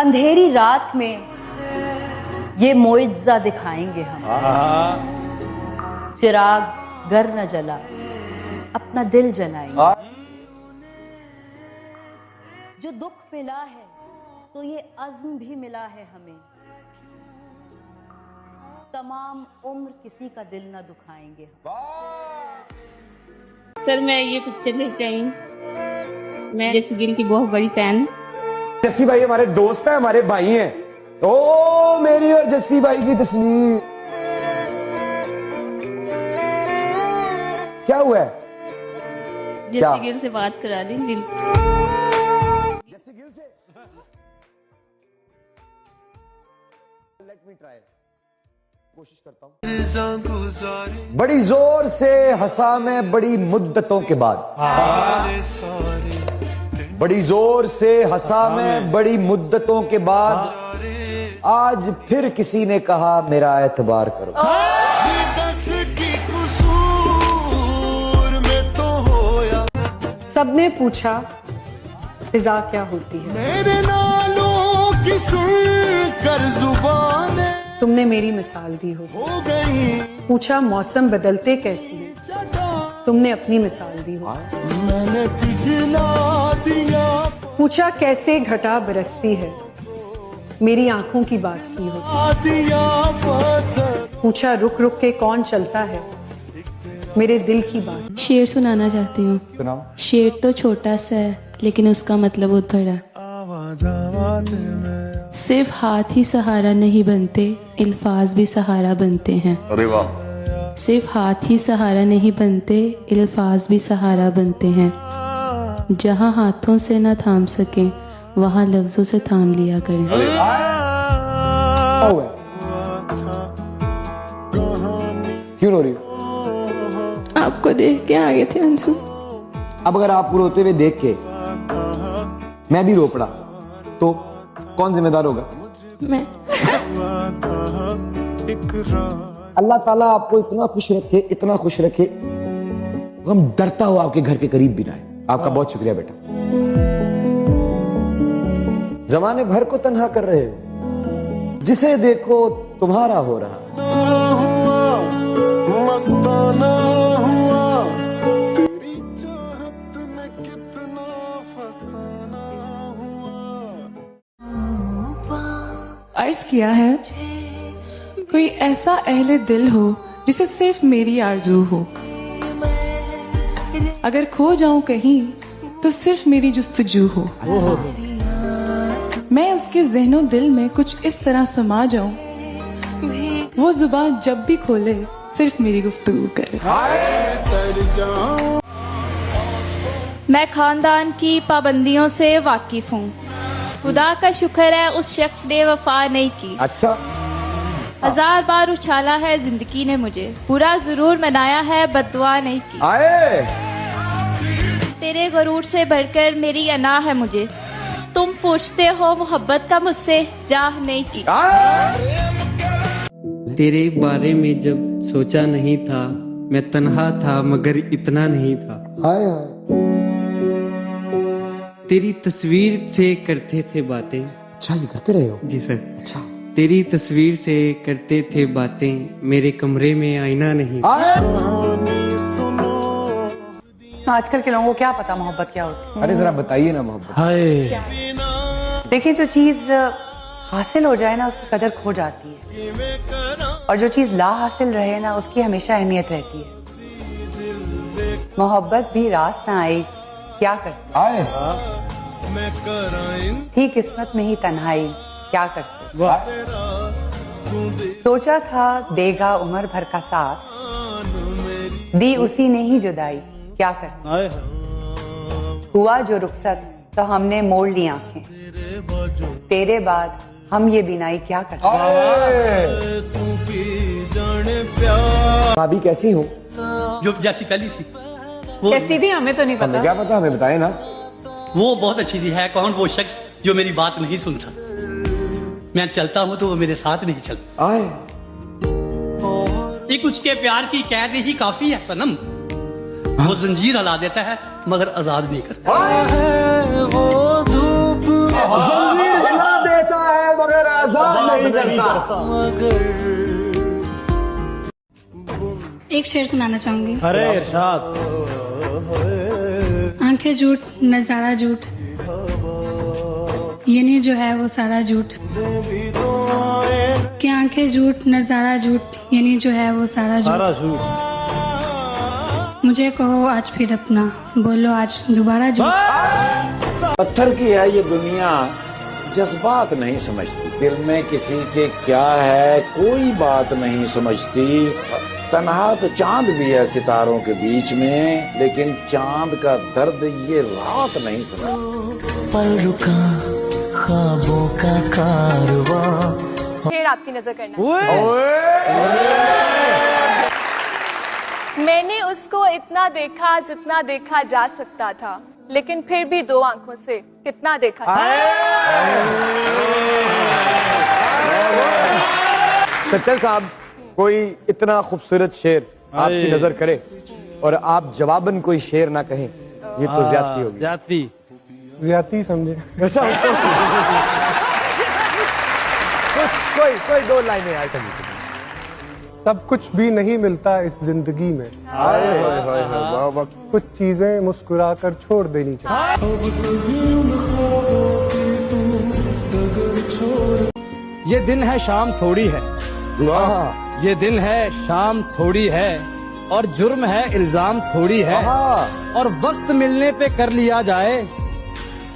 अंधेरी रात में ये मोइज़ा दिखाएंगे हम। चिराग घर न जला, अपना दिल जलाएंगे। जो दुख मिला है तो ये अज़्म भी मिला है हमें, तमाम उम्र किसी का दिल न दुखाएंगे हम। सर मैं ये पिक्चर लेके आई हूँ, मैं जस्सी गिल की बहुत बड़ी फैन। जस्सी भाई हमारे दोस्त हैं, हमारे भाई हैं। ओ मेरी और जस्सी भाई की तस्वीर, क्या हुआ है? जस्सी गिल से बात करा दी। जस्सी गिल से लेट मी ट्राई, कोशिश करता हूं। बड़ी जोर से हंसा मैं बड़ी मुद्दतों के बाद, बड़ी जोर से हंसा मैं बड़ी मुद्दतों के बाद, आज फिर किसी ने कहा मेरा एतबार करो। सबने पूछा फिजा क्या होती है, मेरे नालों की सुनकर जुबान तुमने मेरी मिसाल दी हो गई। पूछा मौसम बदलते कैसी है, तुमने अपनी मिसाल दी हो। मैंने पिघला दिया। पूछा कैसे घटा बरसती है, मेरी आंखों की बात की हो। दिया पत्थर। पूछा रुक रुक के कौन चलता है, मेरे दिल की बात। शेर सुनाना चाहती हूँ। सुनाओ। शेर तो छोटा सा है लेकिन उसका मतलब बहुत बड़ा। सिर्फ हाथ ही सहारा नहीं बनते, अल्फाज भी सहारा बनते हैं। अरे वाह। सिर्फ हाथ ही सहारा नहीं बनते, अल्फाज भी सहारा बनते हैं। जहाँ हाथों से न थाम सके वहाँ लफ्जों से थाम लिया करें। क्यों रो रही हो? आपको देख के आ गए थे आंसू। अब अगर आपको रोते हुए देख के मैं भी रो पड़ा तो कौन जिम्मेदार होगा? मैं। अल्लाह ताला आपको इतना खुश रखे, इतना खुश रखे, हम डरता हो आपके घर के करीब भी ना आए। आपका बहुत शुक्रिया बेटा। जमाने भर को तन्हा कर रहे हो, जिसे देखो तुम्हारा हो रहा। मस्ताना हुआ तेरी चाहत में कितना फसाना हुआ। अर्ज किया है कोई ऐसा अहले दिल हो जिसे सिर्फ मेरी आरजू हो। अगर खो जाऊं कहीं तो सिर्फ मेरी जुस्तजू हो। मैं उसके ज़हनो दिल में कुछ इस तरह समा जाऊं, वो जुबान जब भी खोले सिर्फ मेरी गुफ्तगू करे। मैं खानदान की पाबंदियों से वाकिफ हूँ, खुदा का शुक्र है उस शख्स ने वफा नहीं की। अच्छा। 1000 बार उछाला है जिंदगी ने मुझे, बुरा जरूर मनाया है बद्दुआ नहीं की। आए। तेरे गरूर से बढ़कर मेरी अना है मुझे, तुम पूछते हो मोहब्बत का मुझसे जाह नहीं की। तेरे बारे में जब सोचा नहीं था, मैं तन्हा था मगर इतना नहीं था। हाय हाय। तेरी तस्वीर से करते थे बातें। अच्छा ये करते रहे हो? जी सर। अच्छा। तेरी तस्वीर से करते थे बातें, मेरे कमरे में आईना नहीं। आजकल के लोगों को क्या पता मोहब्बत क्या होती है। अरे जरा बताइए ना मोहब्बत। देखिए जो चीज हासिल हो जाए ना उसकी कदर खो जाती है, और जो चीज ला हासिल रहे ना उसकी हमेशा अहमियत रहती है। मोहब्बत भी रास ना आई क्या करते, आए। थी किस्मत में ही तन्हाई क्या करते। सोचा था देगा उम्र भर का साथ, दी उसी ने ही जुदाई क्या करते। हुआ जो रुखसत तो हमने मोड़ ली आंखें, तेरे बाद हम ये बिनाई क्या करते। भाभी कैसी हो? जो जैसी पहली थी कैसी थी हमें तो नहीं हमें पता। क्या पता, हमें बताए ना। वो बहुत अच्छी थी। है कौन वो शख्स जो मेरी बात नहीं सुनता? मैं चलता हूँ तो वो मेरे साथ नहीं चलता। आए। एक उसके प्यार की कैद ही काफी है सनम, वो जंजीर हिला देता है मगर आजाद नहीं करता। वो धूप जंजीर हिला देता एक शेर सुनाना चाहूंगी। अरे इरशाद। आंखें झूठ नजारा झूठ, ये नहीं जो है वो सारा झूठ। कि आंखें झूठ नजारा झूठ, ये नहीं जो है वो सारा झूठ। मुझे कहो आज फिर अपना, बोलो आज दोबारा झूठ। पत्थर की है ये दुनिया, जज्बात नहीं समझती। दिल में किसी के क्या है कोई बात नहीं समझती। तन्हा तो चांद भी है सितारों के बीच में, लेकिन चांद का दर्द ये रात नहीं समझती। पल रुका ख्वाबों का कारवां। फिर आपकी नजर करना। मैंने उसको इतना देखा जितना देखा जा सकता था, लेकिन फिर भी दो आंखों से कितना देखा था। सच्चल साहब, कोई इतना खूबसूरत शेर आपकी नजर करे और आप जवाबन कोई शेर ना कहें, ये तो ज्यादती होगी। ज्यादती समझे। अच्छा कोई दो लाइनें यार समझे। सब कुछ भी नहीं मिलता इस जिंदगी में, कुछ चीजें मुस्कुरा कर छोड़ देनी चाहिए। ये दिन है शाम थोड़ी है, ये दिन है शाम थोड़ी है, और जुर्म है इल्जाम थोड़ी है, और वक्त मिलने पे कर लिया जाए,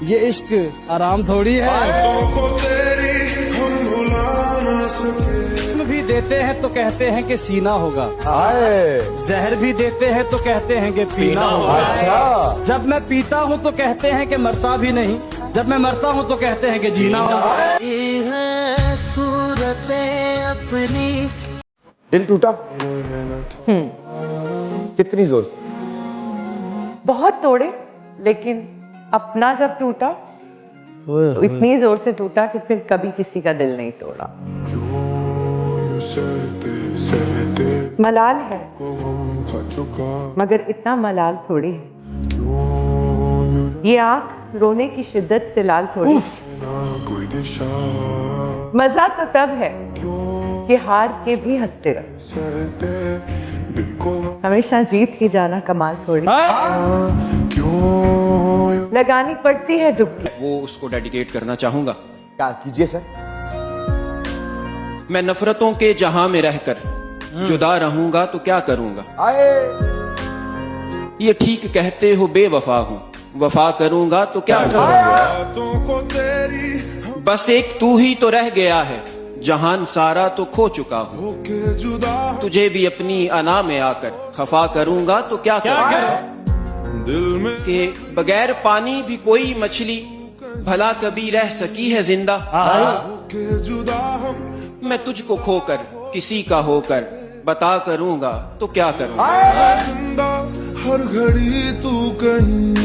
ये इश्क आराम थोड़ी है। भी देते हैं तो कहते हैं कि सीना होगा, जहर भी देते हैं तो कहते हैं कि पीना होगा। अच्छा। जब मैं पीता हूँ तो कहते हैं कि मरता भी नहीं, जब मैं मरता हूँ तो कहते हैं कि जीना होगा। अपनी दिल टूटा कितनी जोर से? बहुत तोड़े, लेकिन अपना जब टूटा तो इतनी जोर से टूटा कि फिर कभी किसी का दिल नहीं तोड़ा। मलाल है, मगर इतना मलाल थोड़ी है। ये आंख रोने की शिद्दत से लाल थोड़ी। मजा तो तब है कि हार के भी हंसते रहो। हमेशा जीत ही जाना कमाल थोड़ी। लगानी पड़ती है डुबकी। वो उसको डेडिकेट करना चाहूंगा। क्या कीजिए सर? मैं नफरतों के जहां में रहकर जुदा रहूंगा तो क्या करूंगा। ये ठीक कहते हो बेवफा हूँ, वफा करूंगा तो क्या करूंगा। बस एक तू ही तो रह गया है, जहान सारा तो खो चुका हूँ। तुझे भी अपनी अना में आकर खफा करूंगा तो क्या करूंगा। के बगैर पानी भी कोई मछली भला कभी रह सकी है जिंदा। मैं तुझको खोकर किसी का होकर बता करूंगा तो क्या करूंगा। हर घड़ी तू कहीं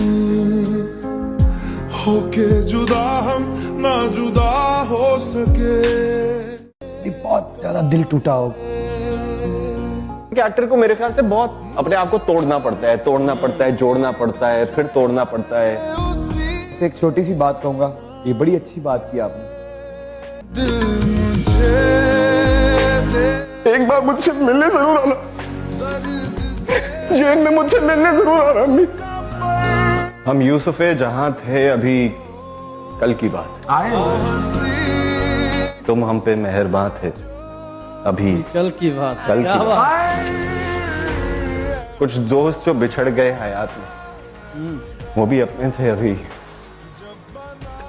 होके जुदा हम ना जुदा हो सके। बहुत ज्यादा दिल टूटा हो। एक्टर को मेरे ख्याल से बहुत अपने आप को तोड़ना पड़ता है, जोड़ना पड़ता है, फिर तोड़ना पड़ता है। एक छोटी सी बात कहूंगा, ये बड़ी अच्छी बात की आपने। एक बार मुझसे मिलने जरूर आना, जेल में मुझसे मिलने जरूर आना अम्मी। हम यूसुफे जहां थे अभी कल की बात, तुम हम पे मेहरबान थे अभी कल की बात। कुछ दोस्त जो बिछड़ गए हयात में, वो भी अपने थे अभी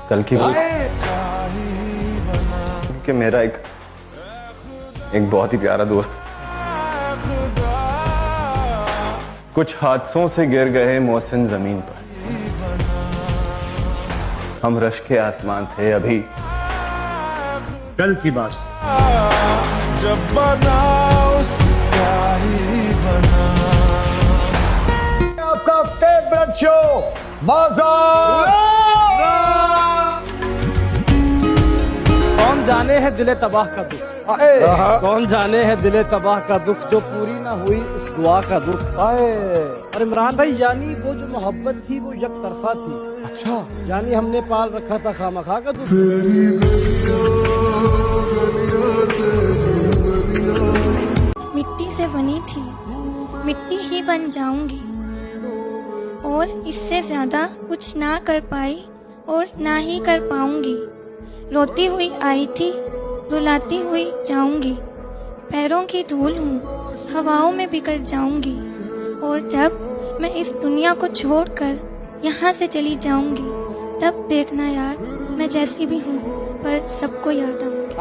कल की बात। कि मेरा एक बहुत ही प्यारा दोस्त कुछ हादसों से गिर गए मोहसिन जमीन पर। हम रश के आसमान थे अभी कल की बात। जब बना उसका ही बना। आपका फेवरेट शो बाजार। कौन जाने है दिले तबाह का दुख, कौन जाने है दिले तबाह का दुख, जो पूरी ना हुई उस दुआ का दुख। और इमरान भाई, यानी वो जो मोहब्बत थी वो एक तरफा थी। अच्छा, यानी हमने पाल रखा था खामखा का दुख। से बनी थी, मिट्टी ही बन जाऊंगी। और इससे ज्यादा कुछ ना कर पाई और ना ही कर पाऊंगी। रोती हुई आई थी, रुलाती हुई जाऊंगी। पैरों की धूल हूँ, हवाओं में बिखर जाऊंगी। और जब मैं इस दुनिया को छोड़कर यहाँ से चली जाऊंगी, तब देखना यार, मैं जैसी भी हूँ पर सबको याद आऊंगी।